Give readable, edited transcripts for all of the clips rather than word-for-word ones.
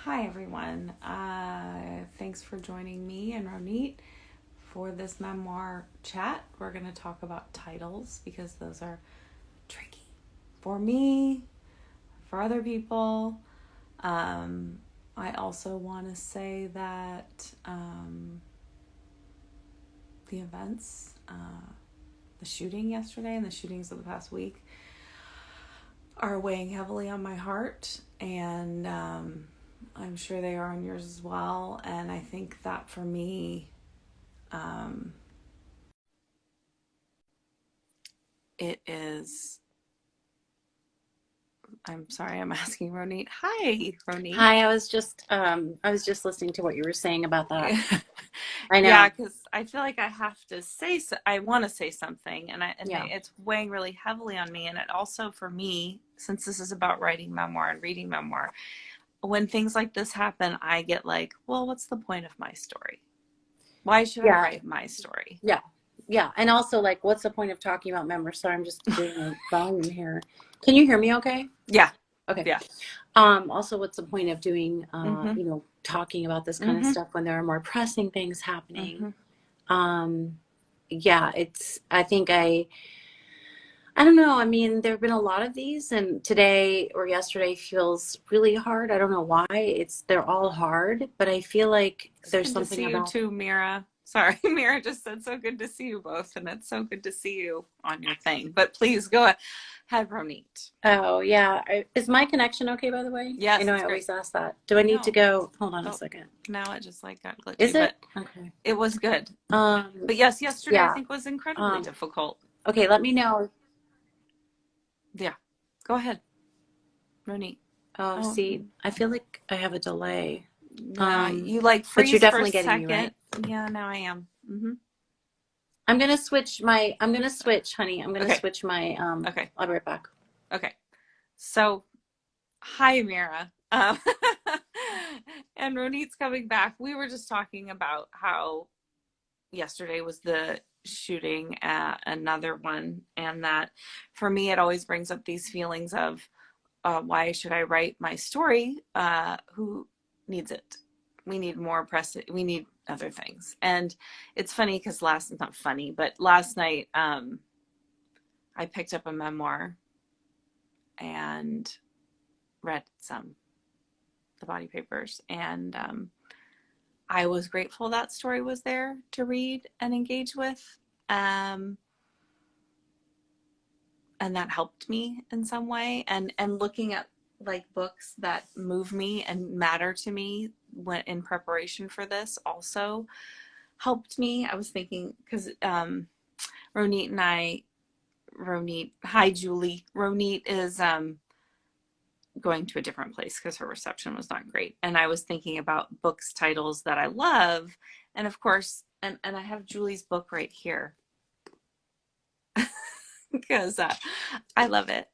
Hi, everyone. Thanks for joining me and Ronit for this memoir chat. We're going to talk about titles because those are tricky for me, for other people. I also want to say that the events, the shooting yesterday and the shootings of the past week are weighing heavily on my heart, and I'm sure they are on yours as well. And I think that for me, it is. I'm sorry, I'm asking Ronit. Hi, Ronit. Hi, I was just listening to what you were saying about that. I Yeah, know. because I feel like I have to say. I want to say something, and Yeah. it's weighing really heavily on me. And it also for me, since this is about writing memoir and reading memoir, when things like this happen, I get like, well, what's the point of my story? Why should I Yeah. write my story? Yeah. Yeah. And also like what's the point of talking about members? Sorry, I'm just doing a volume here. Can you hear me okay? Yeah, Okay. yeah. Also what's the point of doing Mm-hmm. talking about this kind of Mm-hmm. stuff when there are more pressing things happening? Mm-hmm. Um yeah, it's I don't know. I mean, there have been a lot of these, and today or yesterday feels really hard. I don't know why. They're all hard, but I feel like It's there's good to something see you about. too, Mira. Sorry, Mira just said so good to see you both, and it's so good to see you on your thing. But please go ahead, Ronit. Oh, yeah. Is my connection okay, by the way? I Yes, know I it's great. always ask that. Do I need to No, go? Hold on a oh, second. now it just like got glitchy, Is but it? Okay. it was good. Um, But yes, yesterday I yeah. think was incredibly Um, difficult. okay, let me know. Yeah, go ahead, Ronit. Oh, Oh, see, I feel like I have a delay. yeah, you like But you're freeze for a definitely getting me, second. right? Yeah, now I am. I'm gonna switch, honey. I'm gonna Okay, switch my, okay, I'll be right back. okay. So hi, Mira. And Ronit's coming back. We were just talking about how yesterday was the shooting at another one, and that for me, it always brings up these feelings of why should I write my story? Who needs it? We need more press. We need other things. And it's funny because not funny, but last night I picked up a memoir and read the body papers, and I was grateful that story was there to read and engage with. Um, and that helped me in some way. And looking at like books that move me and matter to me when in preparation for this also helped me. I was thinking because Ronit and I, Ronit, hi Julie. Ronit is going to a different place because her reception was not great. And I was thinking about books titles that I love. And of course, and I have Julie's book right here because I love it.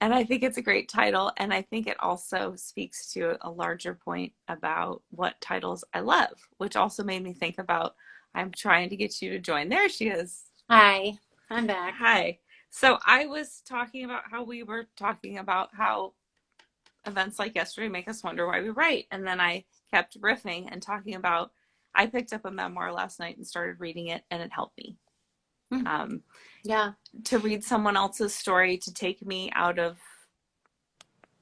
And I think it's a great title. And I think it also speaks to a larger point about what titles I love, which also made me think about I'm trying to get you to join. There she is. Hi, I'm back. Hi. So I was talking about how we were talking about how events like yesterday make us wonder why we write. And then I kept riffing and talking about I picked up a memoir last night and started reading it, and it helped me. Hmm. Um, Yeah. to read someone else's story, to take me out of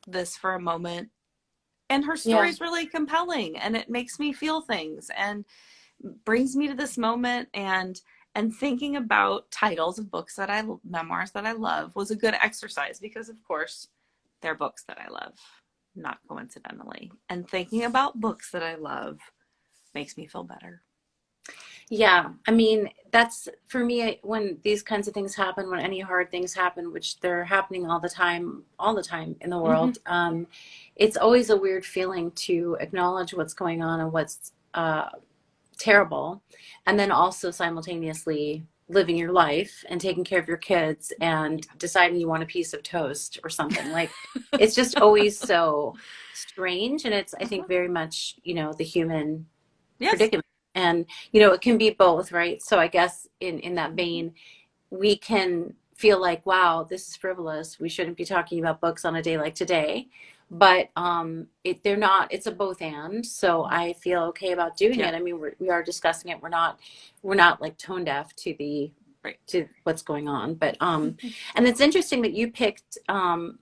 this for a moment. And her story Yeah. is really compelling, and it makes me feel things and brings me to this moment. And thinking about titles of books that memoirs that I love was a good exercise because, of course, they're books that I love, not coincidentally. And thinking about books that I love makes me feel better. Yeah. I mean, that's for me when these kinds of things happen, when any hard things happen, which they're happening all the time in the Mm-hmm. world, it's always a weird feeling to acknowledge what's going on and what's terrible, and then also simultaneously living your life and taking care of your kids and deciding you want a piece of toast or something. Like, it's just always so strange. And it's, I Uh-huh. think, very much, the human Yes. predicament. And, it can be both, right? So I guess in that Mm-hmm. vein, we can feel like, wow, this is frivolous. We shouldn't be talking about books on a day like today. but they're not, it's a both and, so I feel okay about doing Yeah. it. I mean, we are discussing it. We're not like tone deaf Right. to what's going on. But and it's interesting that you picked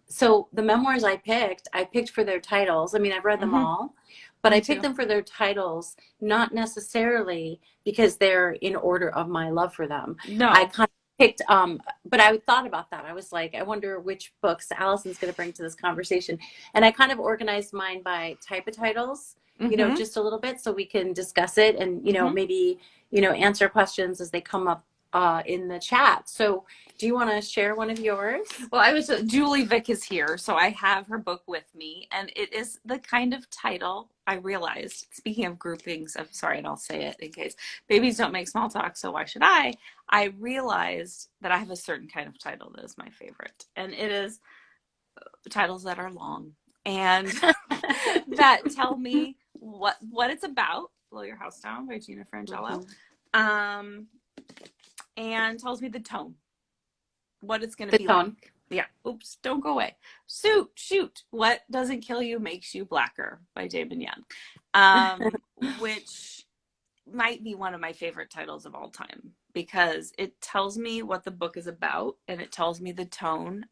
so the memoirs I picked for their titles. I mean, I've read them Hmm. all, but Me I picked too. them for their titles, not necessarily because they're in order of my love for them. I No. kind of picked but I thought about that. I was like, I wonder which books Allison's going to bring to this conversation. And I kind of organized mine by type of titles, Hmm. just a little bit so we can discuss it and, Hmm. maybe, answer questions as they come up in the chat. So do you want to share one of yours? Well, I was Julie Vick is here, so I have her book with me, and it is the kind of title I realized. Speaking of groupings, I'm sorry, and I'll say it in case babies don't make small talk, so why should I? I realized that I have a certain kind of title that is my favorite, and it is titles that are long and that tell me what it's about. Blow Your House Down by Gina Frangello, Mhm. um, and tells me the tone, what it's going to The be tone. like. Yeah. Oops. Don't go away. Shoot. What doesn't kill you makes you blacker by David Young, which might be one of my favorite titles of all time because it tells me what the book is about and it tells me the tone,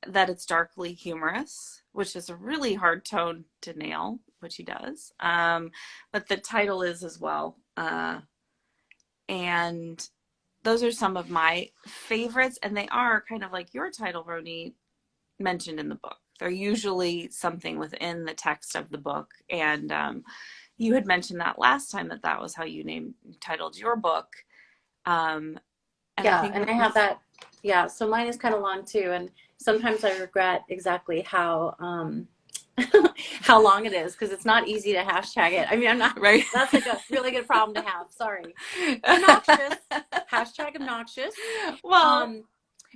that it's darkly humorous, which is a really hard tone to nail, which he does. But the title is as well. And those are some of my favorites, and they are kind of like your title, Roni, mentioned in the book. They're usually something within the text of the book, and you had mentioned that last time that was how you titled your book, and I Yeah, think and I have with that. Yeah, so mine is kind of long too, and sometimes I regret exactly how how long it is because it's not easy to hashtag it. I mean, I'm not. right. That's like a really good problem to have. Sorry, obnoxious. Hashtag obnoxious. Well, Um,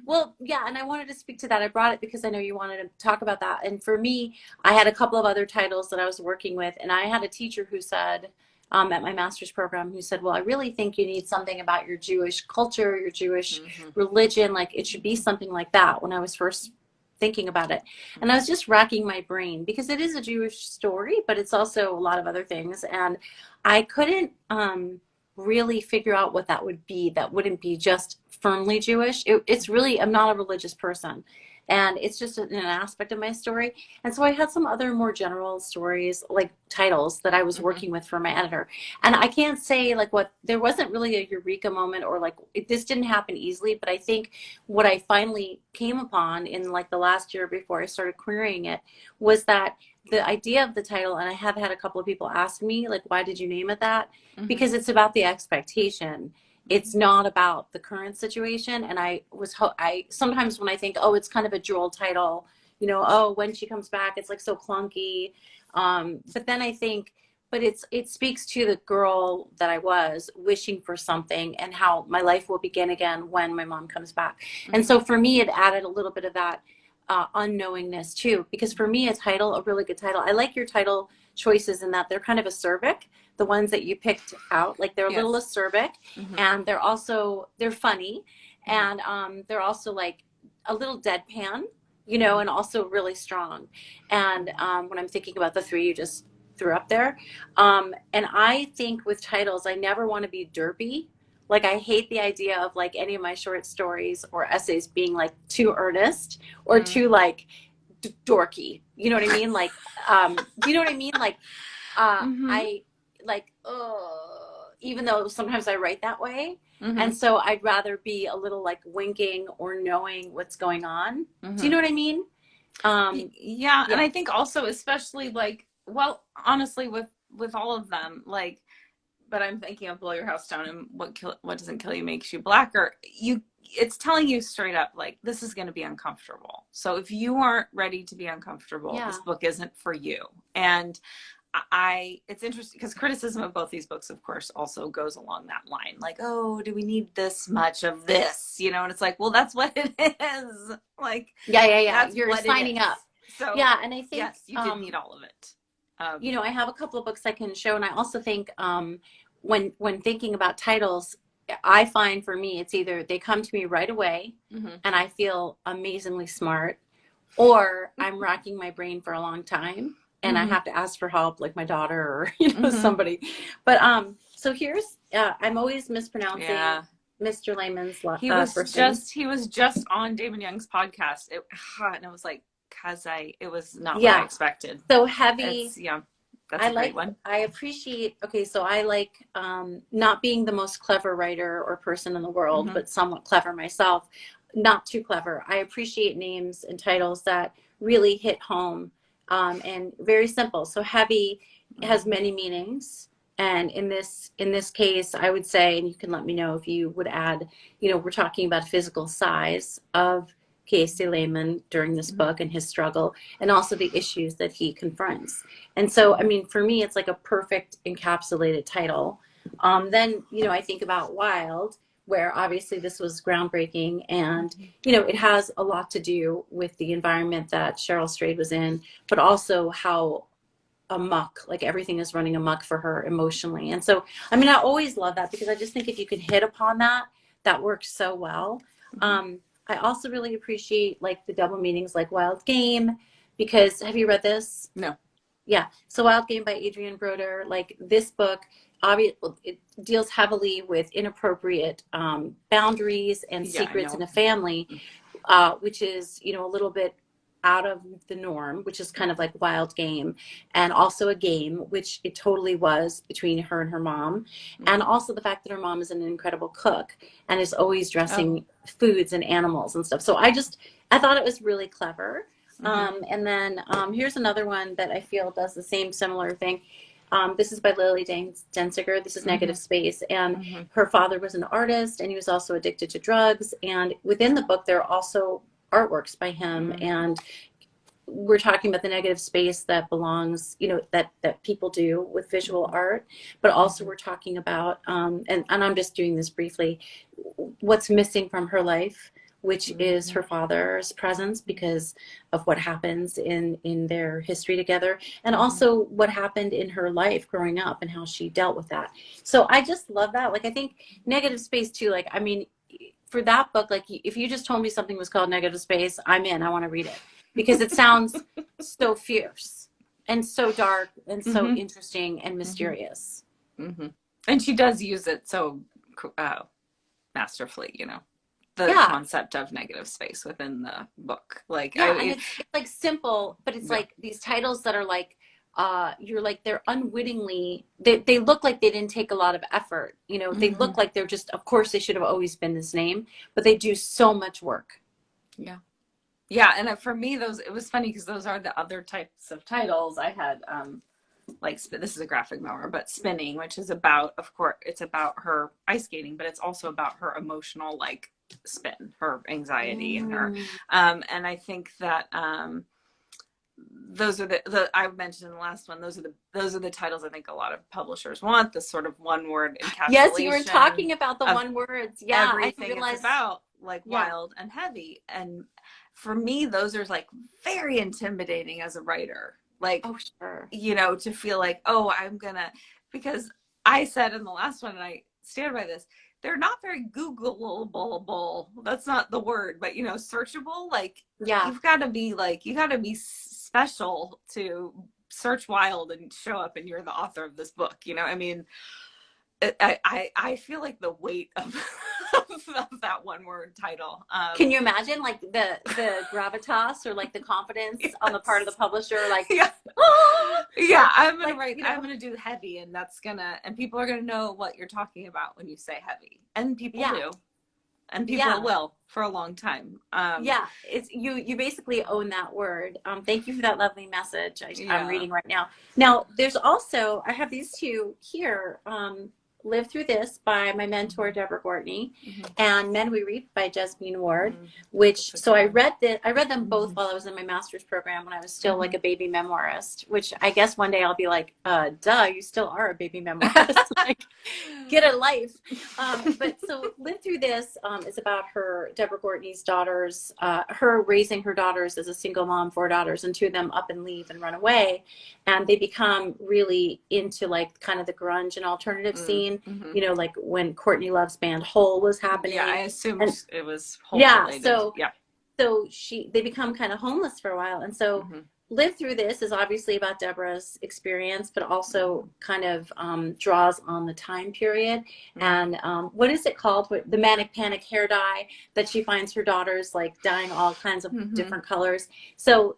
well, yeah, and I wanted to speak to that. I brought it because I know you wanted to talk about that. And for me, I had a couple of other titles that I was working with, and I had a teacher who said, at my master's program, who said, "Well, I really think you need something about your Jewish culture, your Jewish mm-hmm, religion. Like it should be something like that." When I was first thinking about it, and I was just racking my brain because it is a Jewish story, but it's also a lot of other things, and I couldn't really figure out what that would be that wouldn't be just firmly Jewish. It's really, I'm not a religious person. And it's just an aspect of my story. And so I had some other more general stories, like titles that I was mm-hmm, working with for my editor. And I can't say like there wasn't really a eureka moment or like this didn't happen easily. But I think what I finally came upon in like the last year before I started querying it was that the idea of the title, and I have had a couple of people ask me, like, why did you name it that? mm-hmm, Because it's about the expectation. It's not about the current situation. And I sometimes when I think, oh, it's kind of a droll title, oh, when she comes back, it's like so clunky. But then I think, but it speaks to the girl that I was wishing for something and how my life will begin again when my mom comes back. And mm-hmm. so for me, it added a little bit of that unknowingness too, because for me, a really good title. I like your title choices in that they're kind of acerbic. The ones that you picked out, like they're a little Yes. acerbic, Mm-hmm, and they're funny, mm-hmm, and they're also like a little deadpan, mm-hmm, and also really strong. And when I'm thinking about the three you just threw up there, and I think with titles, I never want to be derpy. Like I hate the idea of like any of my short stories or essays being like too earnest or mm-hmm. too like dorky. You know what I mean? Like, do you know what I mean? Like, Mm-hmm. I like, even though sometimes I write that way. Mm-hmm. And so I'd rather be a little like winking or knowing what's going on. Do you Mm-hmm. know what I mean? Yeah, and Yeah. I think also especially like, well, honestly with all of them, like, but I'm thinking of Blow Your House Down and what doesn't kill you makes you blacker. It's telling you straight up like this is going to be uncomfortable. So if you aren't ready to be uncomfortable, Yeah. this book isn't for you. And it's interesting because criticism of both these books, of course, also goes along that line. Like, oh, do we need this much of this? And it's like, well, that's what it is. Like, Yeah. Yeah. Yeah. that's You're what it signing up. is. So, Yeah. And I think, yes, you did need all of it. I have a couple of books I can show. And I also think, when thinking about titles, I find for me, it's either they come to me right away mm-hmm, and I feel amazingly smart, or I'm racking my brain for a long time and I Mm-hmm. have to ask for help, like my daughter or Mm-hmm. somebody. But so here's I'm always mispronouncing Yeah. Mr. Lehman's first name. He was just on David Young's podcast. And it was like Kazai. It was not what I Yeah. expected. So heavy. It's yeah, that's I a great like, one. I appreciate, okay, so I like not being the most clever writer or person in the world, Mm-hmm. but somewhat clever myself. Not too clever. I appreciate names and titles that really hit home and very simple. So heavy has Mm-hmm. many meanings. And in this case, I would say, and you can let me know if you would add, we're talking about physical size of Casey Lehman during this book and his struggle, and also the issues that he confronts. And so, I mean, for me, it's like a perfect encapsulated title. Then, I think about Wild, where obviously this was groundbreaking, and it has a lot to do with the environment that Cheryl Strayed was in, but also how amok, like everything is running amok for her emotionally. And so, I mean, I always love that because I just think if you can hit upon that, that works so well. Mm-hmm. I also really appreciate like the double meanings, like Wild Game, because have you read this? No. Yeah. So Wild Game by Adrian Broder, like this book, obviously it deals heavily with inappropriate boundaries and Yeah, I secrets in know. a family, which is, a little bit out of the norm, which is kind of like Wild Game, and also a game, which it totally was between her and her mom. And Mm-hmm. also the fact that her mom is an incredible cook and is always Oh. dressing foods and animals and stuff. So I thought it was really clever. Mm-hmm. And then here's another one that I feel does the same similar thing. This is by Lily Densiger. This is Mm-hmm. Negative Space. And Mm-hmm. her father was an artist and he was also addicted to drugs. And within the book, there are also artworks by him. Mm-hmm. And we're talking about the negative space that belongs, that people do with visual art. But also Mm-hmm. we're talking about, and I'm just doing this briefly, what's missing from her life, which is Mm-hmm. her father's presence because of what happens in their history together, and Mm-hmm. also what happened in her life growing up and how she dealt with that. So I just love that. Like I think Negative Space too, like I mean, for that book, like if you just told me something was called Negative Space, I'm in. I want to read it because it sounds so fierce and so dark and so Mm-hmm. interesting and Mm-hmm. mysterious. Mm-hmm. And she does use it so masterfully, the Yeah. concept of negative space within the book. Like Yeah, and it's like simple, but it's yeah. like these titles that are like you're like they're unwittingly they look like they didn't take a lot of effort. They Mm-hmm. look like they're just, of course they should have always been this name, but they do so much work. Yeah. Yeah, and for me, it was funny because those are the other types of titles I had. Like this is a graphic memoir, but Spinning, which is about, of course, it's about her ice skating, but it's also about her emotional like spin, her anxiety, and her. Mm. And I think that those are the I mentioned in the last one. Those are the titles I think a lot of publishers want. The sort of one word Yes, you were encapsulation talking about the of one words. Yeah, I didn't everything it's realize. about, like Yeah. wild and heavy. And for me, those are like very intimidating as a writer. Like, Oh, sure. to feel like, oh, because I said in the last one, and I stand by this, they're not very Googleable. That's not the word, but searchable. Like, Yeah. you got to be special to search wild and show up, and you're the author of this book. I mean, I feel like the weight of, of that one word title. Can you imagine like the gravitas or like the confidence on the part of the Yes. publisher? Like, Yeah. oh, Yeah, I'm gonna like, write. I'm gonna do heavy, and and people are gonna know what you're talking about when you say heavy, and people yeah, do, and people yeah, will for a long time. yeah. It's you basically own that word. Thank you for that lovely message. I'm Yeah. reading right now. Now, there's also, I have these two here. Live Through This by my mentor, Deborah Gortney, Mm-hmm. and Men We Reap by Jasmine Ward, Mm-hmm. which, so One. I read them both Mm-hmm. while I was in my master's program when I was still like Mm-hmm. a baby memoirist, which I guess one day I'll be like, duh, you still are a baby memoirist. Like, get a life. But so Live Through This is about Deborah Gortney's daughters, her raising her daughters as a single mom, four daughters, and two of them up and leave and run away. And they become really into like kind of the grunge and alternative scene, Mm-hmm. like when Courtney Love's band Hole was happening. Yeah, I assumed And it was whole yeah, related. so Yeah. So they become kind of homeless for a while. And so Mhm. Live Through This is obviously about Deborah's experience, but also Mhm. kind of draws on the time period. Mhm. And what is it called? The manic panic hair dye that she finds her daughters like dyeing all kinds of Mhm. different colors. So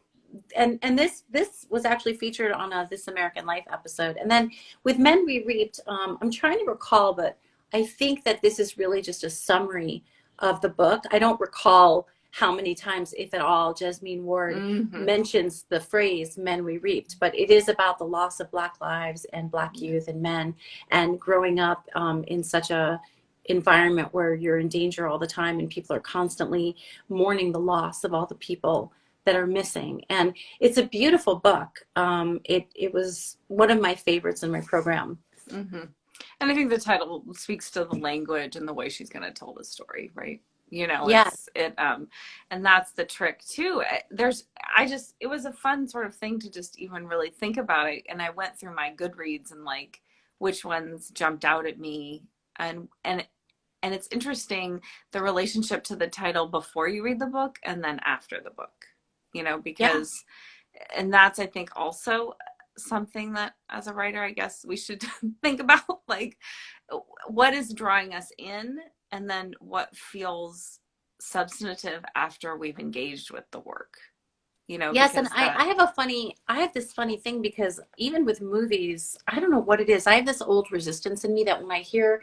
and this was actually featured on a This American Life episode. And then with Men We Reaped, I'm trying to recall, but I think that this is really just a summary of the book. I don't recall how many times, if at all, Jasmine Ward Mhm. mentions the phrase "men we reaped," but it is about the loss of Black lives and Black Yeah. youth and men, and growing up in such a environment where you're in danger all the time and people are constantly mourning the loss of all the people that are missing. And it's a beautiful book. It was one of my favorites in my program. Mhm. And I think the title speaks to the language and the way she's going to tell the story, right? Yeah. And that's the trick too. It was a fun sort of thing to just even really think about it. And I went through my Goodreads and like which ones jumped out at me, and it's interesting the relationship to the title before you read the book and then after the book, Yeah. because and that's I think also something that as a writer I guess we should think about, like what is drawing us in and then what feels substantive after we've engaged with the work, Yes, and because that I have this funny thing because even with movies, I don't know what it is. I have this old resistance in me that when I hear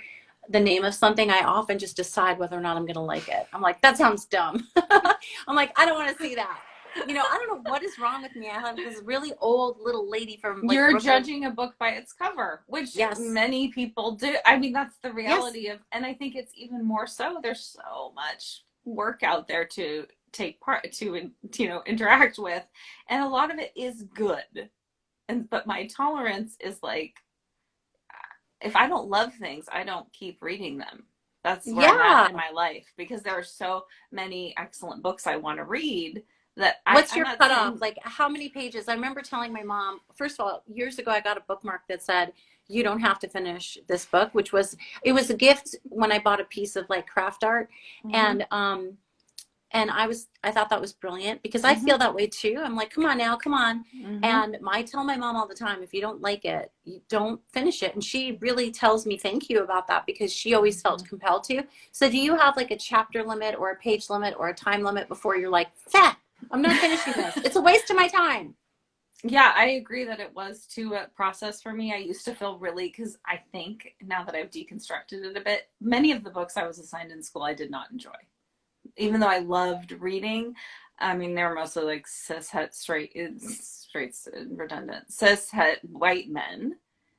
the name of something, I often just decide whether or not I'm going to like it. I'm like, that sounds dumb. I'm like, I don't want to see that. I don't know what is wrong with me. I have this really old little lady from like you're Brooklyn. judging a book by its cover, which Yes. many people do. I mean, that's the Yes. reality of, and I think it's even more so. There's so much work out there to take part to, interact with, and a lot of it is good. And but my tolerance is like, if I don't love things, I don't keep reading them. That's where I'm at Yeah. in my life because there are so many excellent books I want to read that What's I'm your not cutoff? saying. Like, how many pages? I remember telling my mom, first of all, years ago, I got a bookmark that said, you don't have to finish this book, it was a gift when I bought a piece of like craft art. Mm-hmm, And, I thought that was brilliant because I mm-hmm, feel that way too. I'm like, come on now, come on. mm-hmm, And I tell my mom all the time, if you don't like it, you don't finish it. And she really tells me thank you about that because she always mm-hmm. felt compelled to. So do you have like a chapter limit or a page limit or a time limit before you're like, fat, I'm not finishing this. It's a waste of my time. Yeah, I agree that it was too a process for me. I used to feel really, because I think now that I've deconstructed it a bit, many of the books I was assigned in school I did not enjoy. Even though I loved reading, I mean, they were mostly like straight, redundant, cis het white men,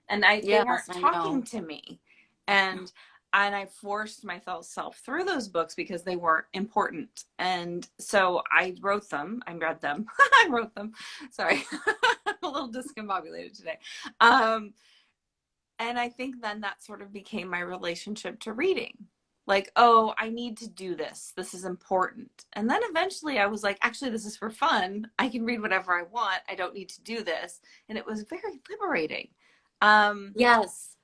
and they Yes, weren't I talking know. to me, and I forced myself through those books because they weren't important, and so I wrote them. I read them. I wrote them. Sorry, I'm a little discombobulated today. Um, and I think then that sort of became my relationship to reading. Like, oh, I need to do this. This is important. And then eventually I was like, actually, this is for fun. I can read whatever I want. I don't need to do this. And it was very liberating. Um, Yes.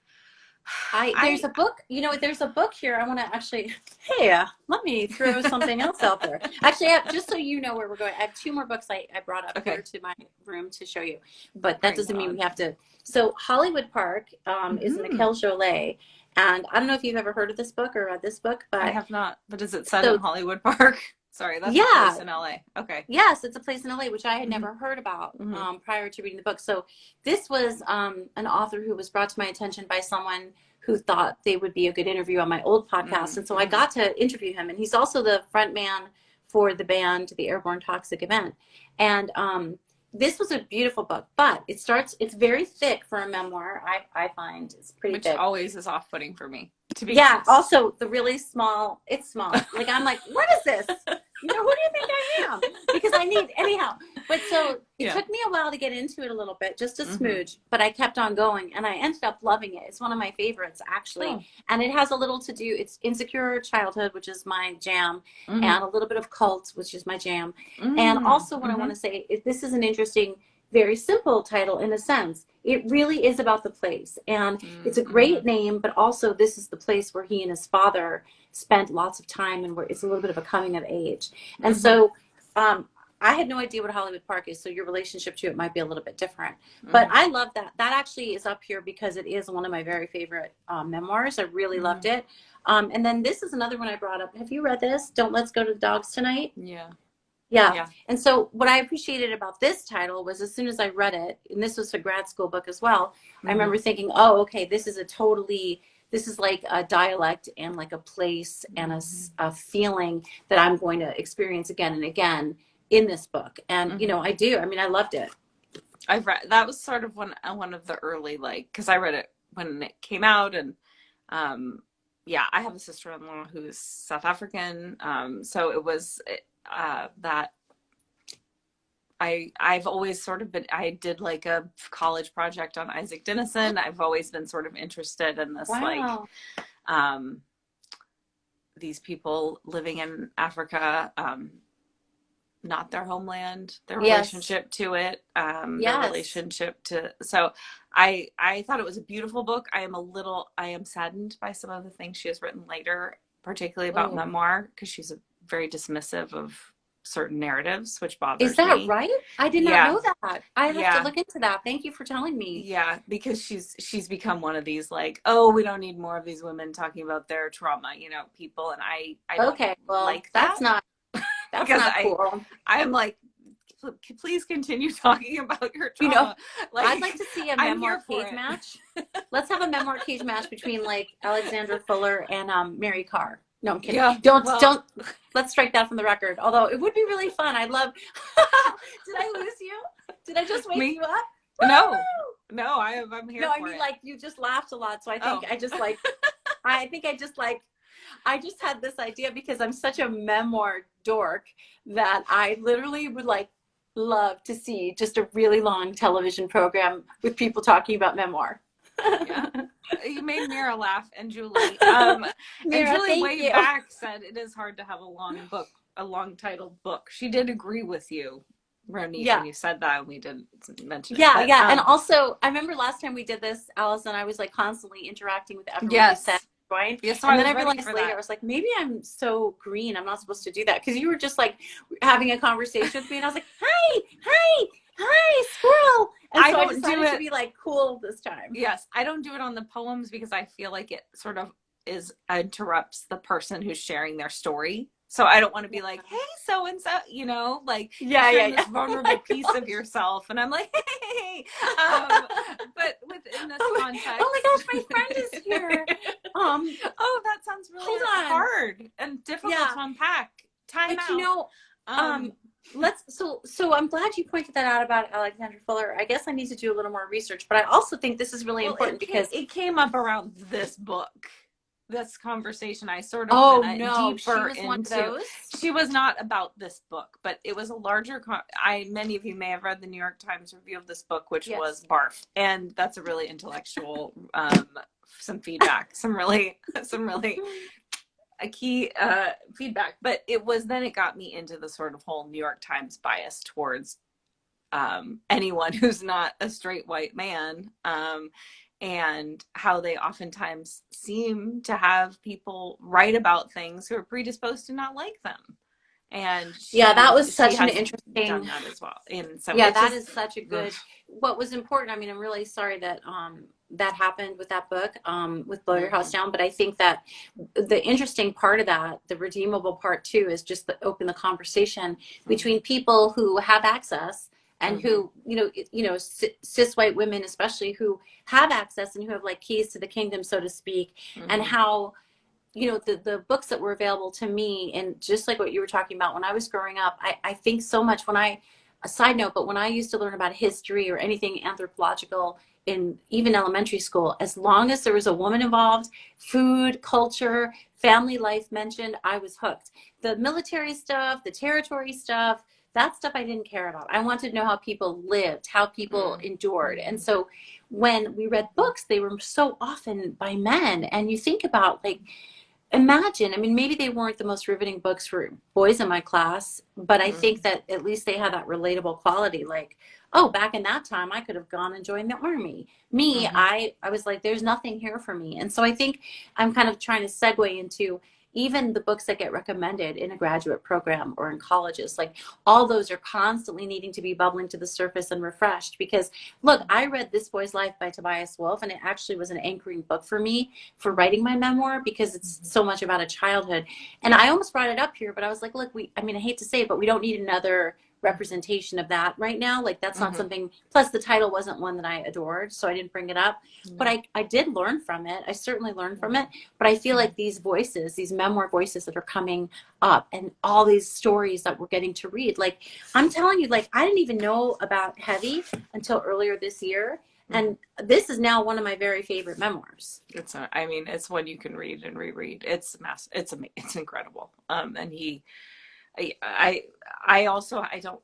There's I, a book, there's a book here. I want to actually, hey, let me throw something else out there. Actually, just so you know where we're going, I have two more books I brought up here okay, to my room to show you, but that bring doesn't it mean we on. have to. So, Hollywood Park is Mm-hmm. Mikkel Jolet. And I don't know if you've ever heard of this book or read this book, I but have not, but is it set in so, Hollywood Park? Sorry, that's a yeah, place in LA. Okay. yes, it's a place in LA, which I had Mm-hmm. never heard about Mm-hmm. prior to reading the book. So this was an author who was brought to my attention by someone who thought they would be a good interview on my old podcast. And so I Mm-hmm. got to interview him. And he's also the front man for the band, the Airborne Toxic Event. And this was a beautiful book, but it's very thick for a memoir. I find it's pretty Which thick. always is off-putting for me, to be Yeah, honest. also the really small, it's small. Like I'm like, what is this? Who do you think I am? Because I need anyhow. But so it Yeah. took me a while to get into it a little bit, just a Mm-hmm. smooch, but I kept on going and I ended up loving it. It's one of my favorites actually. Oh. And it has a little to do, it's insecure childhood, which is my jam, Mm-hmm. and a little bit of cult, which is my jam. And Mm-hmm. also what I Mm-hmm. want to say is this is an interesting very simple title in a sense. It really is about the place. And it's a Mm-hmm. great name, but also this is the place where he and his father spent lots of time and where it's a little bit of a coming of age. And Mm-hmm. so um, I had no idea what Hollywood Park is, so your relationship to it might be a little bit different. But Mm-hmm. I love that. That actually is up here because it is one of my very favorite memoirs. I really Mm-hmm. loved it. And then this is another one I brought up. Have you read this? Don't Let's Go to the Dogs Tonight? Yeah. Yeah. Yeah. And so what I appreciated about this title was as soon as I read it, and this was a grad school book as well, I Mm-hmm. remember thinking, oh, okay, this is like a dialect and like a place and Mm-hmm. a feeling that I'm going to experience again and again in this book. And, Mm-hmm. I do. I mean, I loved it. I've read that was sort of one of the early like because I read it when it came out and um yeah I have a sister-in-law who's South African so it was that I've always sort of been I did like a college project on Isaac Dinesen. I've always been sort of interested in this like Wow. um these people living in Africa not their homeland, their Yes. relationship to it, their Yes. relationship to. So, I thought it was a beautiful book. I am saddened by some of the things she has written later, particularly about Oh, memoir, because she's very dismissive of certain narratives, which is bothers that me. right? I did not Yeah, know that. I have to yeah, look into that. Thank you for telling me. yeah, because she's become one of these like, oh, we don't need more of these women talking about their trauma, people, and I don't Okay, well, like that that's because not cool. I'm like please continue talking about your You know, trauma. I'd Like, like to see a I'm memoir here for cage it. match. Let's have a memoir cage match between like Alexandra Fuller and Mary Carr. No, I'm kidding. Yeah, well, Don't. Let's strike that from the record. Although it would be really fun. I'd love. Did I lose you? Did I just wake me? you up? No, Woo! no, I'm No, here I for mean it. like you just laughed a lot, so I think Oh, I just like. I think I just had this idea because I'm such a memoir dork that I literally would like love to see just a really long television program with people talking about memoir. yeah. You made Mira laugh and Julie. And Mira, Julie thank way you. back said it is hard to have a long titled book. She did agree with you, Ronit, Yeah. when you said that, and we didn't mention it. Yeah, But yeah. And also, I remember last time we did this, Allison, I was like constantly interacting with everyone who said yes, join. yeah. So And I then was I ready realized for later, I that. was like, maybe I'm so green. I'm not supposed to do that. Because you were just like having a conversation with me. And I was like, hi, hi, hi, squirrel. And I so I don't do decided to it be like cool this time. yes, I don't do it on the poems because I feel like it sort of is interrupts the person who's sharing their story. So I don't want to be like, hey, so and so, like you're Yeah, yeah, sharing yeah. this Oh my vulnerable piece of gosh. yourself. And I'm like, hey, but within this Oh my context, gosh, my friend is here. Um, oh, that sounds really hold on. hard and difficult Yeah. to unpack. Time But out. um Um, so I'm glad you pointed that out about Alexandra Fuller. I guess I need to do a little more research, but I also think this is really well, important because it came up around this book, this conversation. I sort of oh went no, she deeper was one of into. those. She was not about this book, but it was a larger. I many of you may have read the New York Times review of this book, which was Yes. barf, and that's a really intellectual. Some feedback, some really a key feedback, but it got me into the sort of whole New York Times bias towards anyone who's not a straight white man, and how they oftentimes seem to have people write about things who are predisposed to not like them. And Yeah, that was she such an has done interesting. that as well. And so Yeah, it's that just is such a ugh. good. What was important, I mean, I'm really sorry that that happened with that book with Blow Your House Mm-hmm. Down, but I think that the interesting part of that, the redeemable part too, is just the open the conversation Mm-hmm. between people who have access and Mm-hmm. who, cis white women especially who have access and who have like keys to the kingdom, so to speak, and Mm-hmm. how the books that were available to me and just like what you were talking about when I was growing up, I think so much when I a side note, but when I used to learn about history or anything anthropological in even elementary school, as long as there was a woman involved, food, culture, family life mentioned, I was hooked. The military stuff, the territory stuff, that stuff I didn't care about. I wanted to know how people lived, how people endured. And Mm-hmm. so when we read books, they were so often by men. And you think about like imagine, I mean, maybe they weren't the most riveting books for boys in my class, but I think Mm-hmm. that at least they had that relatable quality. Like, oh, back in that time, I could have gone and joined the army. Me, Mm-hmm. I was like, there's nothing here for me. And so I think I'm kind of trying to segue into even the books that get recommended in a graduate program or in colleges. Like, all those are constantly needing to be bubbling to the surface and refreshed. Because, look, I read This Boy's Life by Tobias Wolff, and it actually was an anchoring book for me for writing my memoir because it's Mm-hmm. so much about a childhood. And I almost brought it up here, but I was like, look, I mean, I hate to say it, but we don't need another representation of that right now. Like, that's not Mm-hmm. something, plus the title wasn't one that I adored, so I didn't bring it up. But Yeah. I did learn from it. I certainly learned Yeah. from it. But I feel like these voices, these memoir voices that are coming up and all these stories that we're getting to read, like, I'm telling you, like, I didn't even know about Heavy until earlier this year. Mm-hmm. And this is now one of my very favorite memoirs. I mean, it's one you can read and reread. It's incredible. And I, I, I also, I got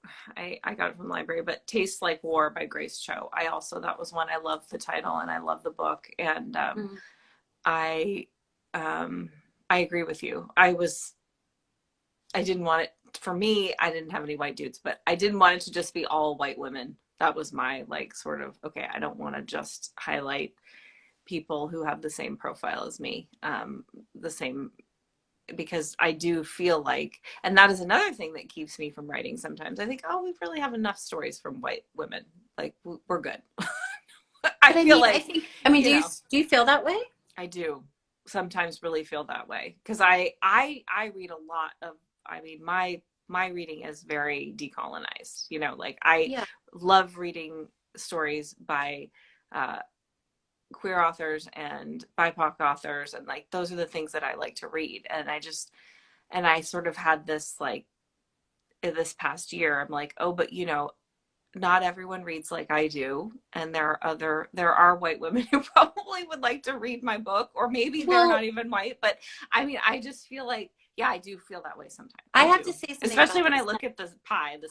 it from the library, but Tastes Like War by Grace Cho. That was one, I love the title and I love the book. And, Mm. I, um, I agree with you. I didn't want it for me. I didn't have any white dudes, but I didn't want it to just be all white women. That was my like sort of, okay, I don't want to just highlight people who have the same profile as me, the same, because I do feel like, and that is another thing that keeps me from writing sometimes. I think, oh, we really have enough stories from white women. Like, we're good. I But I feel mean, like, do you you know, feel that way? I do sometimes really feel that way because I read a lot of, I mean, my reading is very decolonized. Like I Yeah. love reading stories by uh, queer authors and BIPOC authors, and like those are the things that I like to read. And I sort of had this like in this past year, I'm like, oh, but not everyone reads like I do, and there are white women who probably would like to read my book, or maybe they're not Well, even white, but I mean, I just feel like, yeah, I do feel that way sometimes. I I have to do. say something Especially about when I this. look at the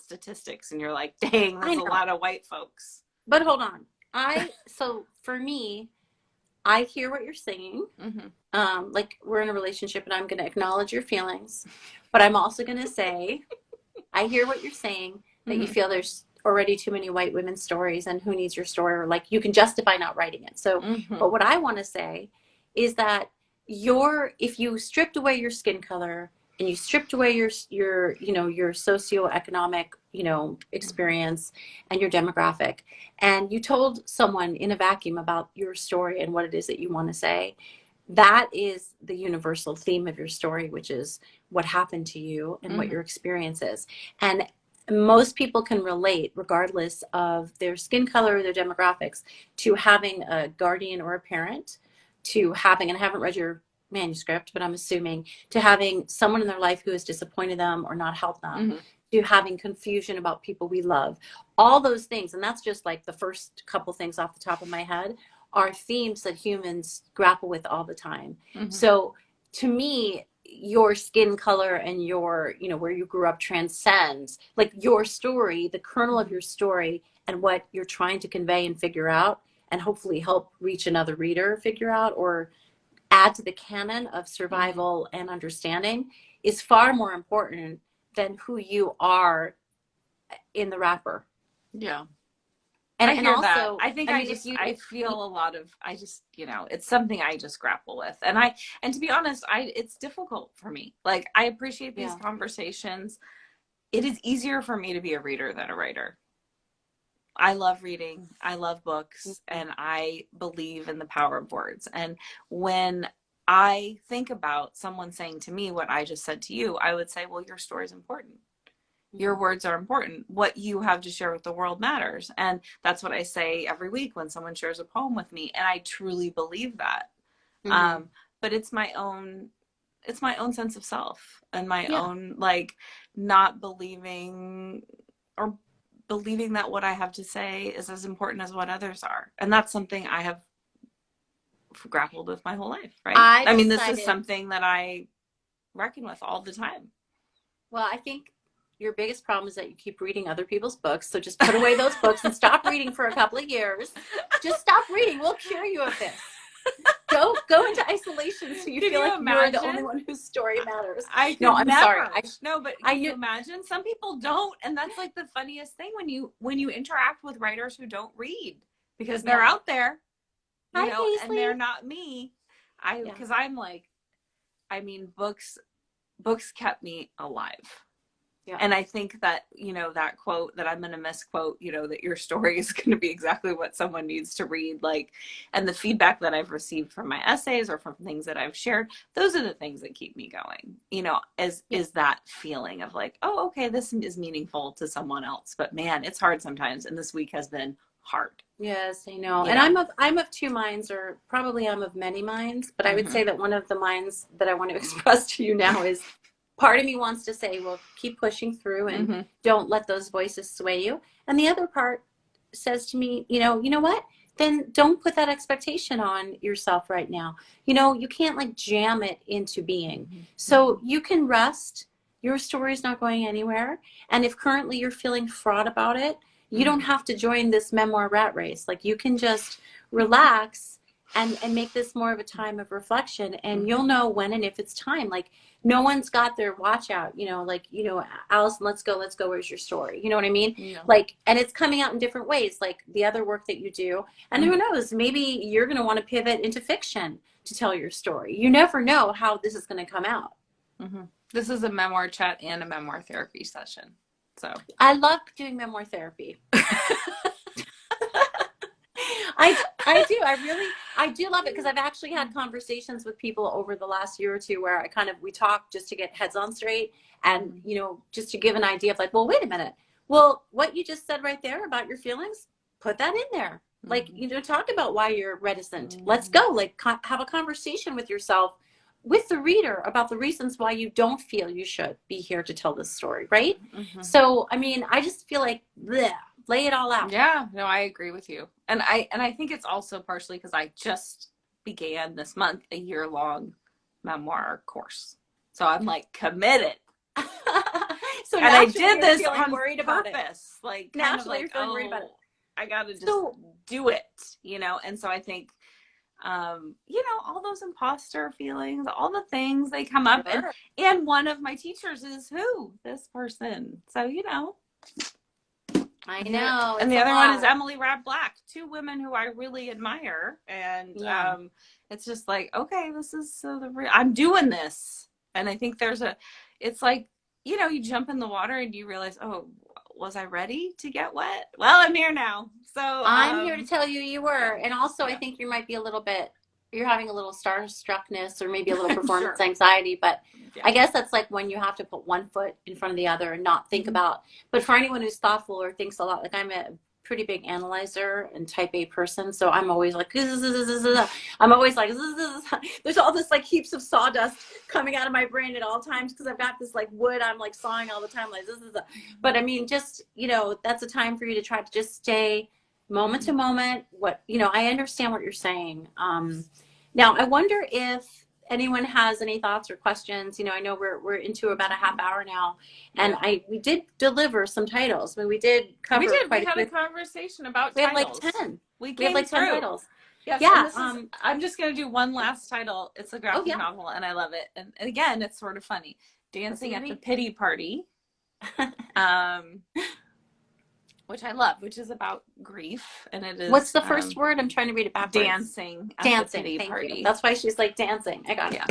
statistics, and you're like, dang, there's I a know, lot of white folks. but hold on. So for me, I hear what you're saying. Mm-hmm. Like, we're in a relationship and I'm going to acknowledge your feelings, but I'm also going to say, I hear what you're saying, that you Mm-hmm. feel there's already too many white women's stories and who needs your story, or like you can justify not writing it. So, Mm-hmm. but what I want to say is that if you stripped away your skin color and you stripped away your socioeconomic, experience and your demographic, and you told someone in a vacuum about your story and what it is that you want to say, that is the universal theme of your story, which is what happened to you and what Mm-hmm. your experience is. And most people can relate, regardless of their skin color or their demographics, to having a guardian or a parent, to having, and I haven't read your manuscript, but I'm assuming, to having someone in their life who has disappointed them or not helped them, Mm-hmm. to having confusion about people we love. All those things, and that's just like the first couple things off the top of my head, are themes that humans grapple with all the time. Mm-hmm. So to me, your skin color and your, where you grew up transcends like your story, the kernel of Mm-hmm. your story, and what you're trying to convey and figure out, and hopefully help reach another reader figure out, or add to the canon of Mm-hmm. survival and understanding, is far more important than who you are in the wrapper. Yeah. and I and hear that. also, I think I mean, if you I feel a lot of, it's something I just grapple with. And to be honest, it's difficult for me. Like, I appreciate these yeah. conversations. It is easier for me to be a reader than a writer. I love reading. I love books, and I believe in the power of words. And when I think about someone saying to me what I just said to you, I would say, well, your story is important. Your Mhm. words are important. What you have to share with the world matters. And that's what I say every week when someone shares a poem with me. And I truly believe that. Mhm. Um, but it's my own sense of self, and my Yeah. own, like, not believing, or believing that what I have to say is as important as what others are. And that's something I have grappled with my whole life, right? I've I mean, this is decided, something that I reckon with all the time. well, I think your biggest problem is that you keep reading other people's books. So just put away those books and stop reading for a couple of years. Just stop reading. We'll cure you of this. Go into isolation so you Can feel you like you're the imagine? only one whose story matters. I No, could I'm sorry. never. No, but I can you knew. imagine? Some people don't, and that's like the funniest thing when you interact with writers who don't read because they're Yeah. out there, Hi, and they're Paisley. not me. I Yeah. because I'm like, I mean, books kept me alive. Yeah. And I think that, that quote that I'm going to misquote, that your story is going to be exactly what someone needs to read. Like, and the feedback that I've received from my essays or from things that I've shared, those are the things that keep me going, Yeah. is that feeling of like, oh, okay, this is meaningful to someone else. But man, it's hard sometimes. And this week has been hard, Yes, I know. you And know? I'm of two minds, or probably I'm of many minds, but I would Mm-hmm. say that one of the minds that I want to express to you now is part of me wants to say, well, keep pushing through and Mm-hmm. don't let those voices sway you. And the other part says to me, you know what? Then don't put that expectation on yourself right now. You can't like jam it into being. Mm-hmm. So you can rest. Your story's not going anywhere. And if currently you're feeling fraught about it, you don't Mm-hmm. have to join this memoir rat race. Like you can just relax and make this more of a time of reflection, and Mm-hmm. you'll know when and if it's time. Like no one's got their watch out, like, Alyson, let's go, where's your story? You know what I mean? Yeah. Like, and it's coming out in different ways, like the other work that you do. And who Mm-hmm. knows, maybe you're going to want to pivot into fiction to tell your story. You never know how this is going to come out. Mm-hmm. This is a memoir chat and a memoir therapy session. So I love doing memoir therapy. I do. I do love it because I've actually had conversations with people over the last year or two where we talk just to get heads on straight and, mm-hmm. just to give an idea of like, well, wait a minute. Well, what you just said right there about your feelings, put that in there. Like, Mm-hmm. talk about why you're reticent. Let's Mm-hmm. go. Like, have a conversation with yourself, with the reader, about the reasons why you don't feel you should be here to tell this story, right? Mm-hmm. So, I mean, I just feel like, bleh, lay it all out. Yeah, no, I agree with you. And I think it's also partially because I just began this month a year-long memoir course. So I'm like committed. So And I naturally did you're this feeling on worried about it. purpose. Like kind of Naturally like, you're feeling worried about it. oh, I got to just So do it. And so I think all those imposter feelings, all the things they come up, and sure. one of my teachers is who? This person. So, I the know and it's the a other one is lot. Emily Rabb Black, two women who I really admire, and Yeah. it's just like, okay, this is the real. I'm doing this, and I think it's like, you jump in the water and you realize, oh, was I ready to get wet? Well, I'm here now, so I'm here to tell you you yeah, were. And also I yeah, think you might be you're having a little starstruckness or maybe a little I'm performance sure, anxiety, but yeah, I guess that's like when you have to put one foot in front of the other and not think mm-hmm. about. But for anyone who's thoughtful or thinks a lot, like I'm a pretty big analyzer and type A person, so I'm always like, I'm always like, there's all this like heaps of sawdust coming out of my brain at all times because I've got this like wood I'm like sawing all the time, like this. But I mean, just that's a time for you to try to just stay moment Mm-hmm. to moment. I understand what you're saying. Now I wonder if anyone has any thoughts or questions. I know we're into about a half hour now, and Yeah. we did deliver some titles. I mean, we did We cover did. We quite a had a few. conversation about We have like titles. 10. We We have came like 10 through. titles. Yes, and Yeah. I'm just going to do one last title. It's a Oh graphic yeah. novel, and I love it. And again, it's sort of funny. What's it Dancing gonna at the be? Pity Party, um, which I love, which is about grief, and it What's is the first word? I'm trying to read it backwards. dancing at the Dancing. pity Thank you. party. That's why she's like dancing. I got it. Yeah.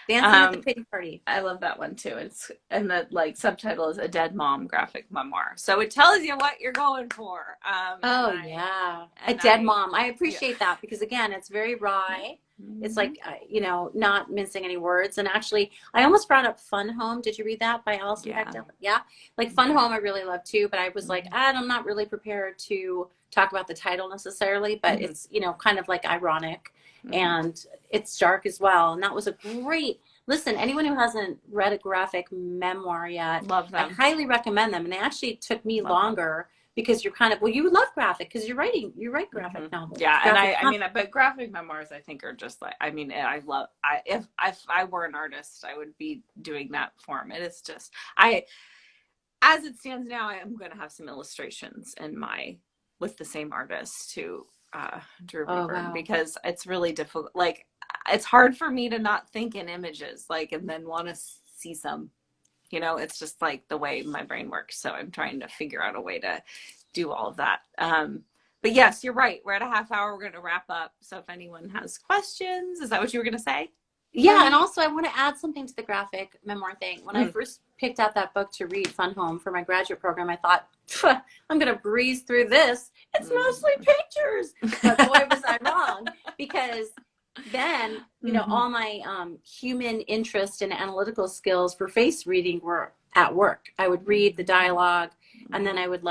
Dancing at the Um, pity party. I love that one too. And the like subtitle is a dead mom graphic memoir. So it tells you what you're going for. Oh yeah, a And dead I mom. I yeah. appreciate that because again, it's very wry. It's Mm-hmm. like not mincing any words. And actually, I almost brought up Fun Home. Did you read that by Alison Yeah. Bechdel? Yeah, like Fun Yeah. Home, I really love too. But I was like, Mm-hmm. I'm not really prepared to talk about the title necessarily. But Mm-hmm. it's kind of like ironic, Mm-hmm. and it's dark as well. And that was a great listen. Anyone who hasn't read a graphic memoir yet, Love I them. highly recommend them. And they actually took me Love them. longer because you're kind of you love graphic because you write Mm-hmm. graphic novels, Yeah, and graphic but graphic memoirs I think are just like, I love, if I were an artist, I would be doing that form. It is just, as it stands now, I am going to have some illustrations with the same artist to Drew Oh, Reaper, wow. because it's really difficult. Like, it's hard for me to not think in images, like, and then want to see some. It's just like the way my brain works. So I'm trying to figure out a way to do all of that. But yes, you're right. We're at a half hour. We're going to wrap up. So if anyone has questions, is that what you were going to say, Yeah, and Ronit? also I want to add something to the graphic memoir thing. When I Mm. first picked out that book to read, Fun Home, for my graduate program, I thought, I'm going to breeze through this. It's mostly Mm. pictures. But boy, was I wrong, because then, Mm-hmm. all my human interest and analytical skills for face reading were at work. I would read the dialogue, and then I would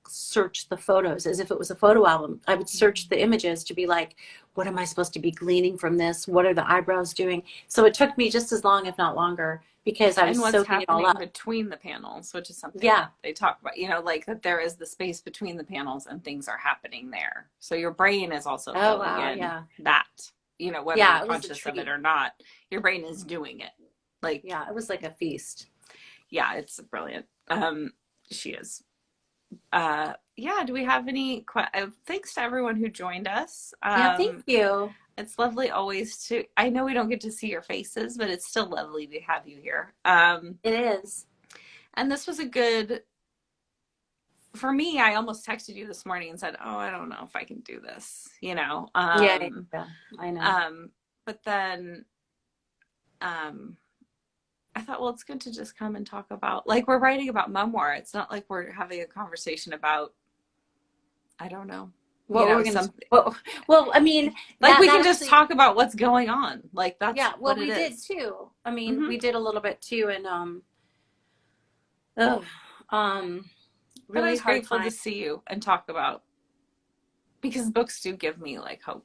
search the photos as if it was a photo album. I would search the images to be like, what am I supposed to be gleaning from this? What are the eyebrows doing? So it took me just as long, if not longer, because I And was what's soaking it all happening up. between the panels, which is something Yeah. that they talk about, like that there is the space between the panels and things are happening there. So your brain is also Oh, filling wow. in Yeah. that, whether you're Yeah. It was a conscious of it treat. or not, your brain is doing it. Like, Yeah. It was like a feast. yeah, it's brilliant. She is. Yeah, do we have any thanks to everyone who joined us. Yeah. Thank you. It's lovely always to, I know we don't get to see your faces, but it's still lovely to have you here. It is. And this was a good, for me, I almost texted you this morning and said, "Oh, I don't know if I can do this," Yeah. Yeah. I know. but then um, I thought, well, it's good to just come and talk about, like, we're writing about memoir. It's not like we're having a conversation about, I don't know, What were we going to, some, well, I mean, like, we that can just actually, talk about what's going on. Like, that's yeah, well, what it we did is. too. I mean, Mm-hmm. we did a little bit too. And, oh, um, But I really was hard grateful to time. see you and talk about, because books do give me like hope.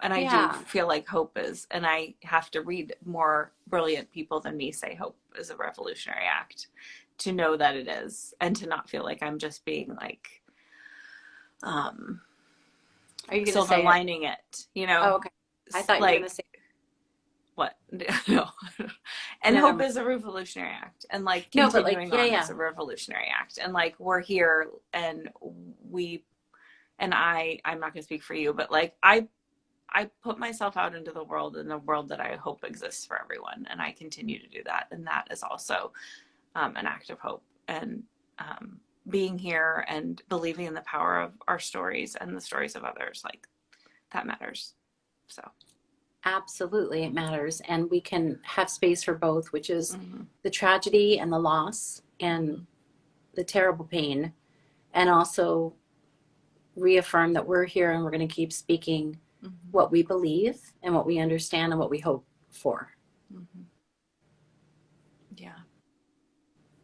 And I do Yeah. feel like hope is, and I have to read more brilliant people than me say hope is a revolutionary act, to know that it is, and to not feel like I'm just being like um, Are you going to silver say it? lining it, Oh, okay. I thought you were going to like say, what? No. And no, never hope mind. is a revolutionary act, and like No, but like, continuing yeah, on is yeah. a revolutionary act, and like we're here, and we, and I'm not going to speak for you, but like I put myself out into the world, in the world that I hope exists for everyone, and I continue to do that. And that is also an act of hope, and being here and believing in the power of our stories and the stories of others, like that matters. So, Absolutely, it matters. And we can have space for both, which is mm-hmm, the tragedy and the loss and mm-hmm, the terrible pain, and also reaffirm that we're here and we're going to keep speaking mm-hmm, what we believe and what we understand and what we hope for. mm-hmm. Yeah.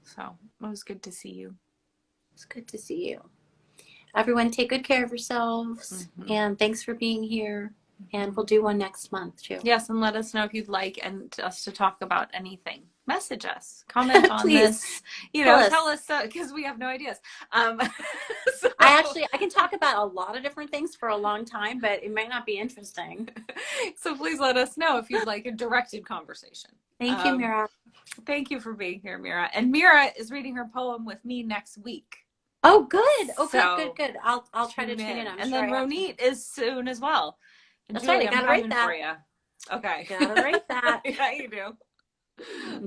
So it was good to see you. It's good to see you. Everyone, take good care of yourselves. Mm-hmm, And thanks for being here. And mm-hmm. we'll do one next month too. Yes, and let us know if you'd like and us to talk about anything. Message us, comment on Please this, tell tell us. us, because we have no ideas. Um, so, I can talk about a lot of different things for a long time, but it might not be interesting. so please let us know if you'd like a directed conversation. Thank you, Um, Mira. Thank you for being here, Mira. And Mira is reading her poem with me next week. Oh, good. Oh, good, good, So good. I'll try to tune tune in. in. I'm And sure then I have time. Ronit is soon as well. And That's right. I Julie, I'm gotta write coming for that. you. Okay. Gotta write that. Yeah, you do.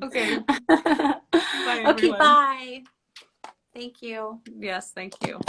Okay. Bye, Okay, everyone. bye. Thank you. Yes, thank you.